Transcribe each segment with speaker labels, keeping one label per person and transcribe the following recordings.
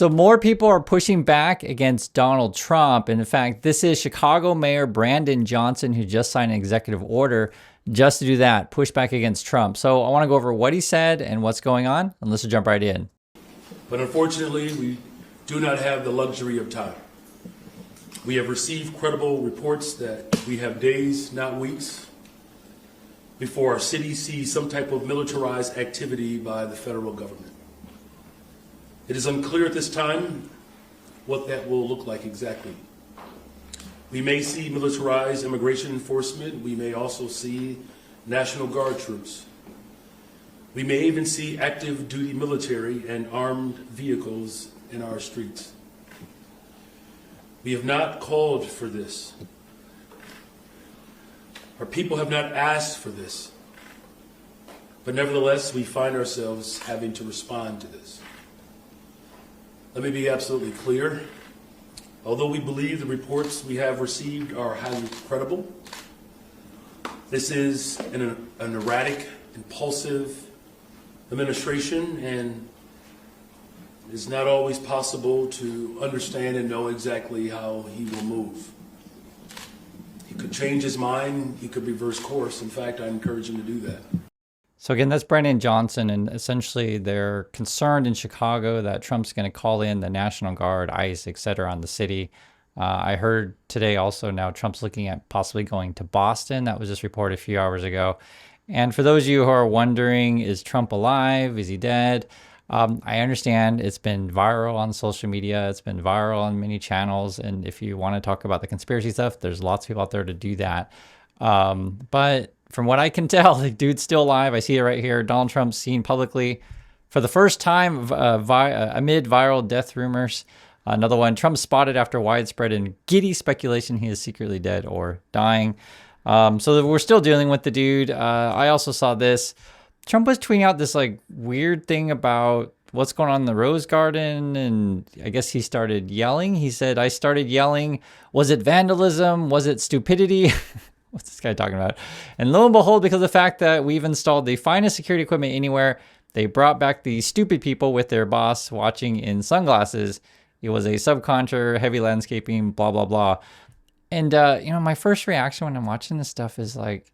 Speaker 1: So more people are pushing back against Donald Trump. And in fact, this is Chicago Mayor Brandon Johnson, who just signed an executive order just to do that, push back against Trump. So I want to go over what he said and what's going on, and let's jump right in.
Speaker 2: But unfortunately, we do not have the luxury of time. We have received credible reports that we have days, not weeks, before our city sees some type of militarized activity by the federal government. It is unclear at this time what that will look like exactly. We may see militarized immigration enforcement. We may also see National Guard troops. We may even see active duty military and armed vehicles in our streets. We have not called for this. Our people have not asked for this. But nevertheless, we find ourselves having to respond to this. Let me be absolutely clear. Although we believe the reports we have received are highly credible, this is an erratic, impulsive administration, and it is not always possible to understand and know exactly how he will move. He could change his mind, he could reverse course. In fact, I encourage him to do that.
Speaker 1: So again, that's Brandon Johnson, and essentially they're concerned in Chicago that Trump's going to call in the National Guard, ICE, et cetera, on the city. I heard today also now Trump's looking at possibly going to Boston. That was just reported a few hours ago. And for those of you who are wondering, is Trump alive? Is he dead? I understand it's been viral on social media. It's been viral on many channels. And if you want to talk about the conspiracy stuff, there's lots of people out there to do that. But from what I can tell, the dude's still alive. I see it right here. Donald Trump's seen publicly for the first time amid viral death rumors. Another one, Trump spotted after widespread and giddy speculation he is secretly dead or dying. So we're still dealing with the dude. I also saw this. Trump was tweeting out this like weird thing about what's going on in the Rose Garden. And I guess he started yelling. He said, I started yelling. Was it vandalism? Was it stupidity? What's this guy talking about? And lo and behold, because of the fact that we've installed the finest security equipment anywhere, they brought back the stupid people with their boss watching in sunglasses. It was a subcontractor, heavy landscaping, blah, blah, blah. And, my first reaction when I'm watching this stuff is like,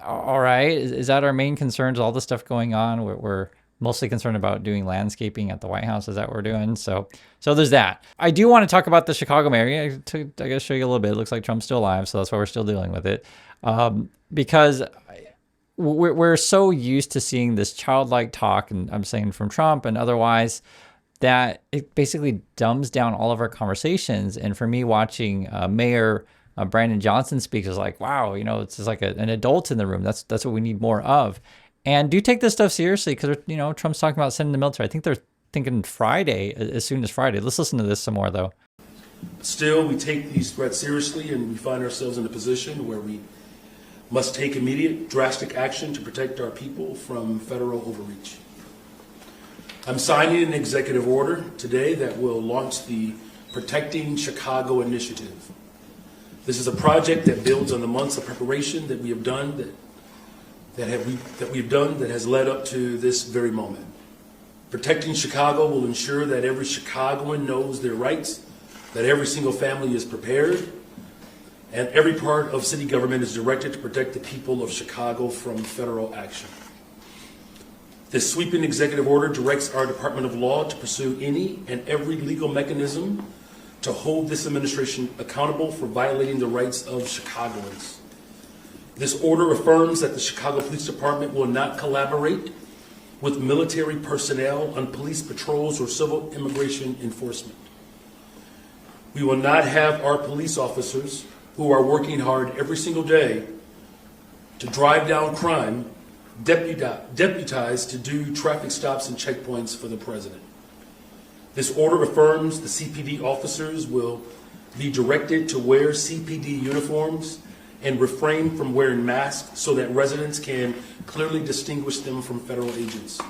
Speaker 1: all right, is that our main concerns? All the stuff going on? We're mostly concerned about doing landscaping at the White House. Is that what we're doing? So there's that. I do want to talk about the Chicago mayor. I got to show you a little bit. It looks like Trump's still alive, so that's why we're still dealing with it. Because we're so used to seeing this childlike talk, and I'm saying from Trump and otherwise, that it basically dumbs down all of our conversations. And for me, watching Mayor Brandon Johnson speak is like, wow, it's just like an adult in the room. That's what we need more of. And do take this stuff seriously because, Trump's talking about sending the military. I think they're thinking Friday, as soon as Friday. Let's listen to this some more, though.
Speaker 2: Still, we take these threats seriously, and we find ourselves in a position where we must take immediate, drastic action to protect our people from federal overreach. I'm signing an executive order today that will launch the Protecting Chicago Initiative. This is a project that builds on the months of preparation that we have done that has led up to this very moment. Protecting Chicago will ensure that every Chicagoan knows their rights, that every single family is prepared, and every part of city government is directed to protect the people of Chicago from federal action. This sweeping executive order directs our Department of Law to pursue any and every legal mechanism to hold this administration accountable for violating the rights of Chicagoans. This order affirms that the Chicago Police Department will not collaborate with military personnel on police patrols or civil immigration enforcement. We will not have our police officers, who are working hard every single day to drive down crime, deputized to do traffic stops and checkpoints for the president. This order affirms the CPD officers will be directed to wear CPD uniforms and refrain from wearing masks so that residents can clearly distinguish them from federal agents.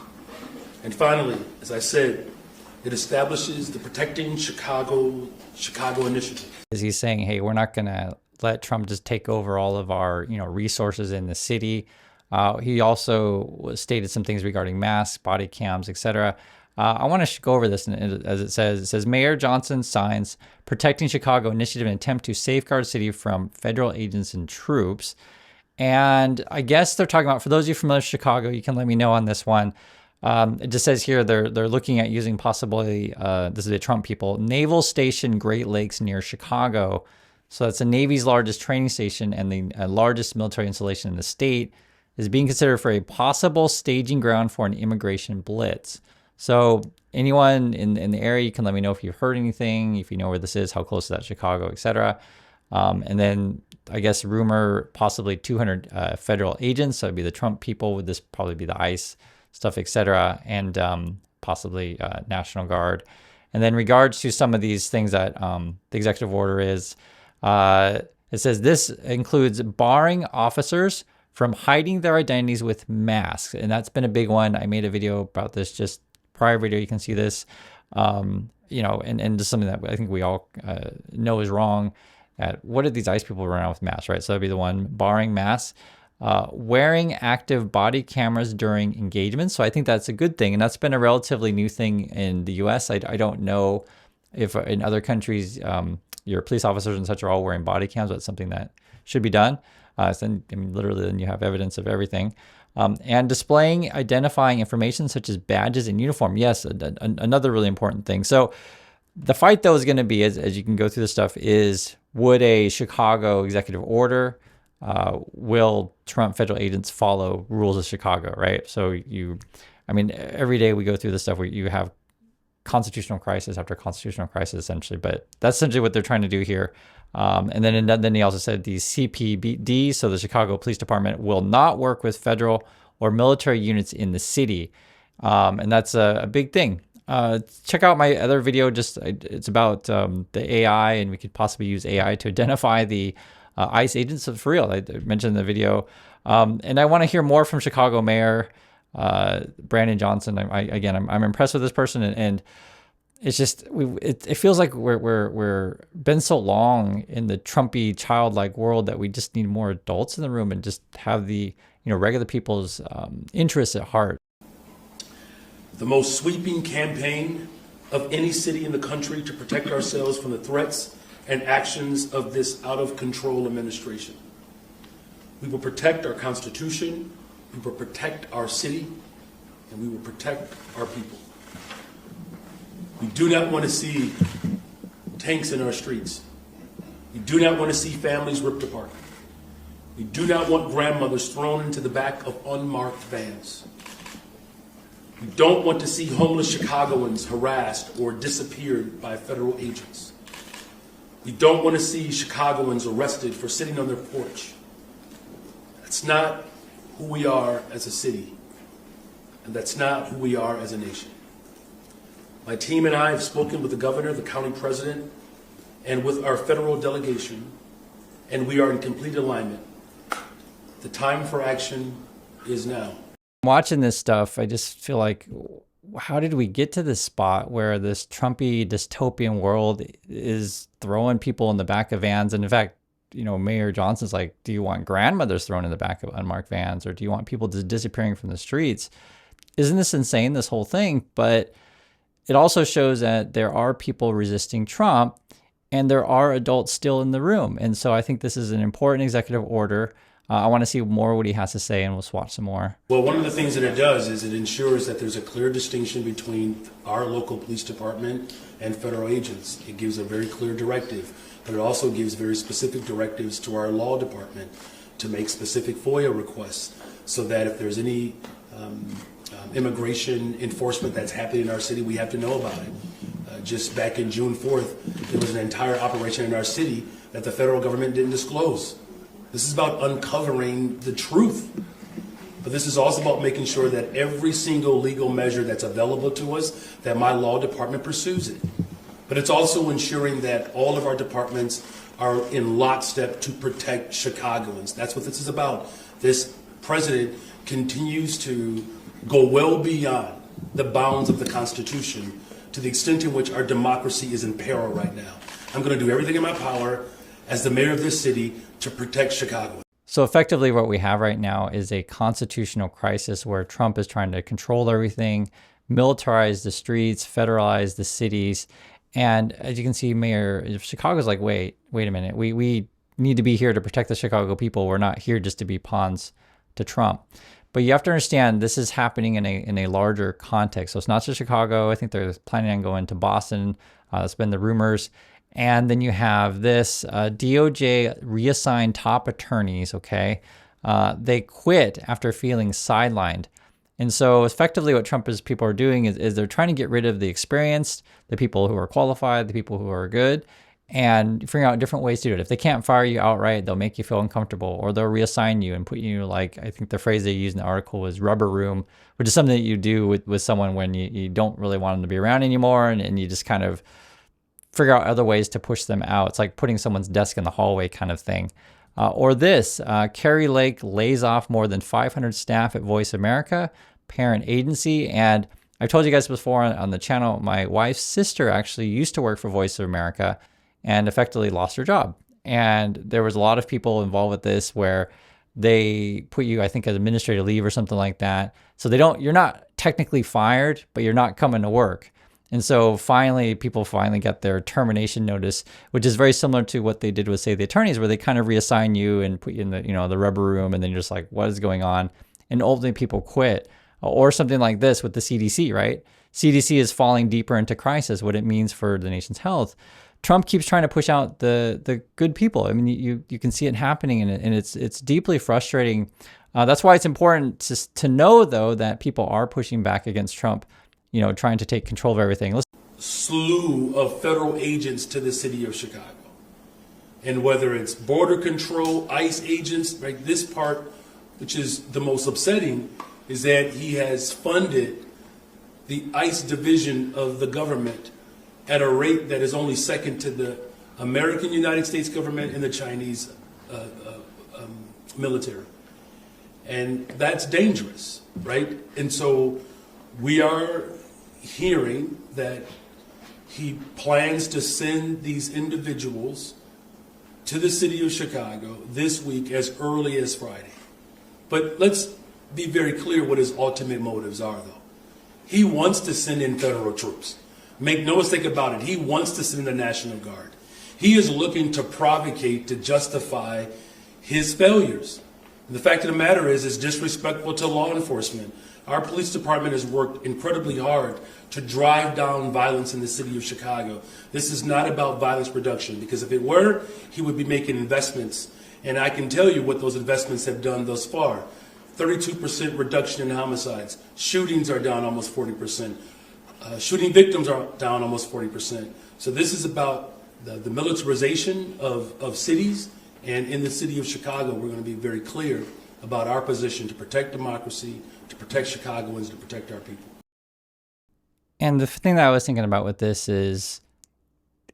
Speaker 2: And finally, as I said, it establishes the Protecting Chicago Initiative.
Speaker 1: Is he saying, hey, we're not going to let Trump just take over all of our resources in the city? He also stated some things regarding masks, body cams, etc. I want to go over this as it says, Mayor Johnson signs Protecting Chicago Initiative in attempt to safeguard city from federal agents and troops. And I guess they're talking about, for those of you familiar with Chicago, you can let me know on this one. It just says here they're looking at using possibly, this is the Trump people, Naval Station Great Lakes near Chicago. So that's the Navy's largest training station and the largest military installation in the state, is being considered for a possible staging ground for an immigration blitz. So anyone in the area, you can let me know if you've heard anything, if you know where this is, how close is that to Chicago, etc. And then I guess rumor possibly 200 federal agents. So it'd be the Trump people. Would this probably be the ICE stuff, etc. And possibly National Guard. And then in regards to some of these things that the executive order is, it says this includes barring officers from hiding their identities with masks. And that's been a big one. I made a video about this, just prior video. You can see this, and just something that I think we all know is wrong. What did these ICE people run out with masks, right? So that'd be the one, barring masks, wearing active body cameras during engagements. So I think that's a good thing. And that's been a relatively new thing in the US. I don't know if in other countries, your police officers and such are all wearing body cams. That's something that should be done. Literally then you have evidence of everything. And displaying identifying information such as badges and uniform. Yes, another really important thing. So the fight, though, is going to be, as you can go through this stuff, is would a Chicago executive order, will Trump federal agents follow rules of Chicago, right? So every day we go through this stuff where you have constitutional crisis after constitutional crisis, essentially. But that's essentially what they're trying to do here. And then he also said the CPD, so the Chicago Police Department, will not work with federal or military units in the city. And that's a big thing. Check out my other video. It's about the AI, and we could possibly use AI to identify the ICE agents for real. I mentioned in the video. And I want to hear more from Chicago Mayor Brandon Johnson. I'm impressed with this person, and it's just it feels like we're been so long in the Trumpy childlike world that we just need more adults in the room and just have the regular people's interests at heart.
Speaker 2: The most sweeping campaign of any city in the country to protect ourselves from the threats and actions of this out-of-control administration. We will protect our Constitution, we will protect our city, and we will protect our people. We do not want to see tanks in our streets. We do not want to see families ripped apart. We do not want grandmothers thrown into the back of unmarked vans. We don't want to see homeless Chicagoans harassed or disappeared by federal agents. We don't want to see Chicagoans arrested for sitting on their porch. That's not who we are as a city, and that's not who we are as a nation. My team and I have spoken with the governor, the county president, and with our federal delegation, and we are in complete alignment. The time for action is now.
Speaker 1: Watching this stuff, I just feel like, how did we get to this spot where this Trumpy dystopian world is throwing people in the back of vans? And in fact, Mayor Johnson's like, do you want grandmothers thrown in the back of unmarked vans, or do you want people just disappearing from the streets? Isn't this insane, this whole thing? But it also shows that there are people resisting Trump, and there are adults still in the room. And so I think this is an important executive order. I want to see more what he has to say, and we'll watch some more.
Speaker 2: Well, one of the things that it does is it ensures that there's a clear distinction between our local police department and federal agents. It gives a very clear directive, but it also gives very specific directives to our law department to make specific FOIA requests so that if there's any immigration enforcement that's happening in our city, we have to know about it. Just back in June 4th, there was an entire operation in our city that the federal government didn't disclose. This is about uncovering the truth. But this is also about making sure that every single legal measure that's available to us, that my law department pursues it. But it's also ensuring that all of our departments are in lockstep to protect Chicagoans. That's what this is about. This president continues to go well beyond the bounds of the Constitution to the extent in which our democracy is in peril right now. I'm going to do everything in my power as the mayor of this city to protect Chicago.
Speaker 1: So effectively what we have right now is a constitutional crisis where Trump is trying to control everything, militarize the streets, federalize the cities. And as you can see, Mayor of Chicago's like, wait a minute. We need to be here to protect the Chicago people. We're not here just to be pawns to Trump. But you have to understand this is happening in a larger context. So it's not just Chicago. I think they're planning on going to Boston. That's been the rumors. And then you have this DOJ reassigned top attorneys, okay? They quit after feeling sidelined. And so effectively what Trump's people are doing is they're trying to get rid of the experienced, the people who are qualified, the people who are good, and figuring out different ways to do it. If they can't fire you outright, they'll make you feel uncomfortable, or they'll reassign you and put you, like, I think the phrase they used in the article was rubber room, which is something that you do with someone when you don't really want them to be around anymore, and you just kind of figure out other ways to push them out. It's like putting someone's desk in the hallway kind of thing. Or this, Carrie Lake lays off more than 500 staff at Voice America, parent agency. And I've told you guys before on the channel, my wife's sister actually used to work for Voice of America and effectively lost her job. And there was a lot of people involved with this where they put you, I think, as administrative leave or something like that. So you're not technically fired, but you're not coming to work. And so finally, people finally get their termination notice, which is very similar to what they did with, say, the attorneys, where they kind of reassign you and put you in the rubber room, and then you're just like, what is going on? And ultimately people quit. Or something like this with the CDC, right? CDC is falling deeper into crisis, what it means for the nation's health. Trump keeps trying to push out the good people. I mean, you can see it happening, and it's deeply frustrating. That's why it's important to know, though, that people are pushing back against Trump, trying to take control of everything.
Speaker 2: Slew of federal agents to the city of Chicago. And whether it's border control, ICE agents, right, this part, which is the most upsetting, is that he has funded the ICE division of the government at a rate that is only second to the American United States government and the Chinese military. And that's dangerous, right? And so we are hearing that he plans to send these individuals to the city of Chicago this week as early as Friday. But let's be very clear what his ultimate motives are, though. He wants to send in federal troops. Make no mistake about it. He wants to send in the National Guard. He is looking to provocate, to justify his failures. And the fact of the matter is, it's disrespectful to law enforcement. Our police department has worked incredibly hard to drive down violence in the city of Chicago. This is not about violence reduction, because if it were, he would be making investments. And I can tell you what those investments have done thus far. 32% reduction in homicides. Shootings are down almost 40%. Shooting victims are down almost 40%. So this is about the militarization of cities. And in the city of Chicago, we're going to be very clear about our position to protect democracy, to protect Chicagoans, to protect our people.
Speaker 1: And the thing that I was thinking about with this is,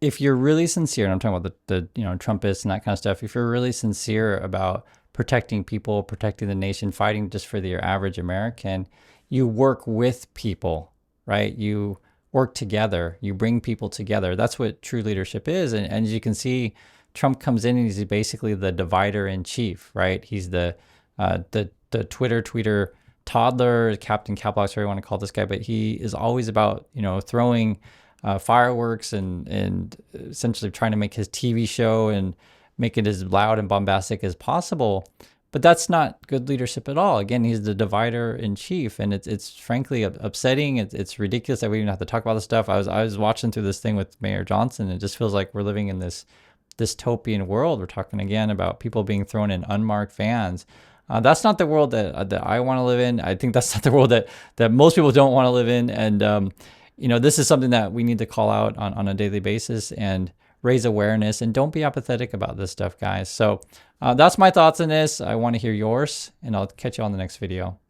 Speaker 1: if you're really sincere, and I'm talking about the Trumpists and that kind of stuff, if you're really sincere about protecting people, protecting the nation, fighting just for your average American, you work with people, right? You work together, you bring people together. That's what true leadership is. And as you can see, Trump comes in and he's basically the divider in chief, right? He's the tweeter toddler, Captain Caplox, whatever you want to call this guy, but he is always about, throwing fireworks and essentially trying to make his TV show and make it as loud and bombastic as possible. But that's not good leadership at all. Again, he's the divider in chief, and it's frankly upsetting. It's ridiculous that we even have to talk about this stuff. I was watching through this thing with Mayor Johnson, and it just feels like we're living in this dystopian world. We're talking again about people being thrown in unmarked vans. That's not the world that I want to live in. I think that's not the world that most people don't want to live in. And this is something that we need to call out on a daily basis and raise awareness, and don't be apathetic about this stuff, guys. So that's my thoughts on this. I want to hear yours, and I'll catch you on the next video.